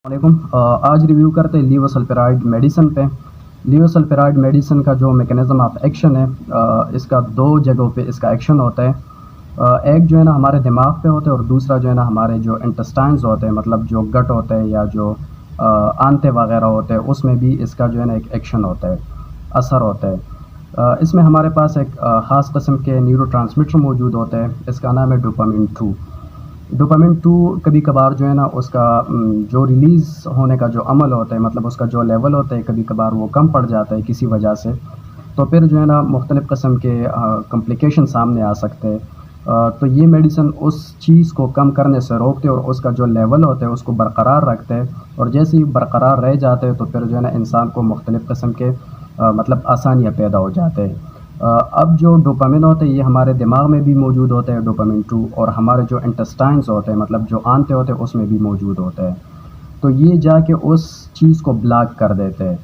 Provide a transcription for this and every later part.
علیکم آج ریویو کرتے ہیں لیوسلپیرائڈ میڈیسن پہ۔ لیوسلپیرائڈ میڈیسن کا جو میکنزم آف ایکشن ہے، اس کا دو جگہوں پہ اس کا ایکشن ہوتا ہے۔ ایک جو ہے نا ہمارے دماغ پہ ہوتا ہے، اور دوسرا جو ہے نا ہمارے جو انٹسٹائنز ہوتے ہیں، مطلب جو گٹ ہوتے ہیں یا جو آنتے وغیرہ ہوتے ہیں، اس میں بھی اس کا جو ہے نا ایک ایکشن ہوتا ہے، اثر ہوتا ہے۔ اس میں ہمارے پاس ایک خاص قسم کے نیورو ٹرانسمیٹر موجود ہوتے ہیں، اس کا نام ہے ڈوپامین 2۔ ڈوپامین 2 کبھی کبھار جو ہے نا اس کا جو ریلیز ہونے کا جو عمل ہوتا ہے، مطلب اس کا جو لیول ہوتا ہے، کبھی کبھار وہ کم پڑ جاتا ہے کسی وجہ سے، تو پھر جو ہے نا مختلف قسم کے کمپلیکیشن سامنے آ سکتے ہیں۔ تو یہ میڈیسن اس چیز کو کم کرنے سے روکتے اور اس کا جو لیول ہوتا ہے اس کو برقرار رکھتے ہیں، اور جیسے ہی برقرار رہ جاتے ہیں تو پھر جو ہے نا انسان کو مختلف قسم کے مطلب آسانیاں پیدا ہو جاتے ہیں۔ اب جو ڈوپامین ہوتے ہیں یہ ہمارے دماغ میں بھی موجود ہوتے ہیں ڈوپامین 2، اور ہمارے جو انٹسٹائنز ہوتے ہیں، مطلب جو آنتے ہوتے ہیں، اس میں بھی موجود ہوتے ہیں۔ تو یہ جا کے اس چیز کو بلاک کر دیتے ہیں۔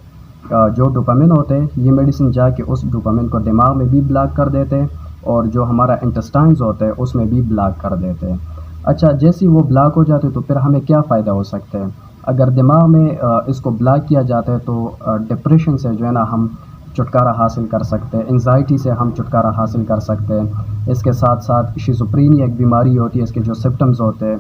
جو ڈوپامین ہوتے ہیں یہ میڈیسن جا کے اس ڈوپامین کو دماغ میں بھی بلاک کر دیتے ہیں، اور جو ہمارا انٹسٹائنز ہوتے ہیں اس میں بھی بلاک کر دیتے ہیں۔ اچھا، جیسے وہ بلاک ہو جاتے تو پھر ہمیں کیا فائدہ ہو سکتا ہے؟ اگر دماغ میں اس کو بلاک کیا جاتا ہے تو ڈپریشن سے جو ہے نا ہم چھٹکارا حاصل کر سکتے ہیں، انزائٹی سے ہم چھٹکارا حاصل کر سکتے ہیں۔ اس کے ساتھ ساتھ شیزوفرینیا ایک بیماری ہوتی ہے، اس کے جو سمپٹمز ہوتے ہیں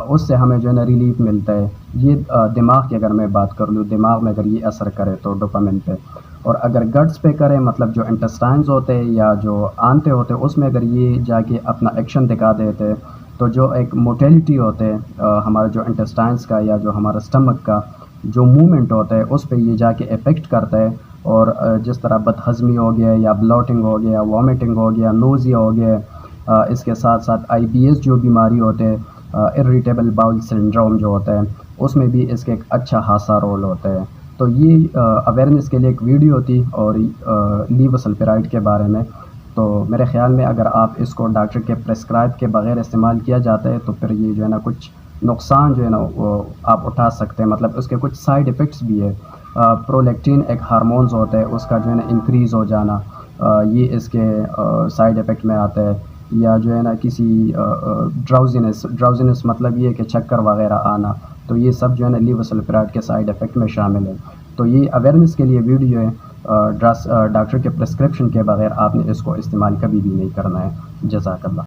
اس سے ہمیں جو ہے نا ریلیف ملتا ہے۔ یہ دماغ کی اگر میں بات کر لوں، دماغ میں اگر یہ اثر کرے تو ڈوپامین پہ، اور اگر گٹس پہ کرے، مطلب جو انٹسٹائنز ہوتے ہیں یا جو آنتے ہوتے ہیں، اس میں اگر یہ جا کے اپنا ایکشن دکھا دیتے ہیں تو جو ایک موٹیلٹی ہوتے ہیں ہمارے جو انٹسٹائنز کا یا جو ہمارا اسٹمک کا جو موومنٹ ہوتا ہے اس پہ یہ جا کے افیکٹ کرتا ہے، اور جس طرح بدہضمی ہو گیا یا بلوٹنگ ہو گیا، وامٹنگ ہو گیا، نوزیا ہو گیا، اس کے ساتھ ساتھ آئی بی ایس جو بیماری ہوتے ہیں، اریٹیبل باؤل سنڈروم جو ہوتا ہے، اس میں بھی اس کے ایک اچھا خاصا رول ہوتا ہے۔ تو یہ اویئرنیس کے لیے ایک ویڈیو تھی اور لیوسلپیرائڈ کے بارے میں۔ تو میرے خیال میں اگر آپ اس کو ڈاکٹر کے پرسکرائب کے بغیر استعمال کیا جاتا ہے تو پھر یہ جو ہے نا کچھ نقصان جو ہے نا وہ آپ اٹھا سکتے ہیں، مطلب اس کے کچھ سائیڈ ایفیکٹس بھی ہے۔ پرولیکٹین ایک ہارمونز ہوتا ہے، اس کا جو ہے نا انکریز ہو جانا، یہ اس کے سائیڈ ایفیکٹ میں آتا ہے۔ یا جو ہے نا کسی ڈراؤزینس مطلب یہ ہے کہ چکر وغیرہ آنا، تو یہ سب جو ہے نا لیوسلپیرائڈ کے سائیڈ ایفیکٹ میں شامل ہے۔ تو یہ اویئرنیس کے لیے ویڈیو ہے، ڈاکٹر کے پرسکرپشن کے بغیر آپ نے اس کو استعمال کبھی بھی نہیں کرنا ہے۔ جزاک اللہ۔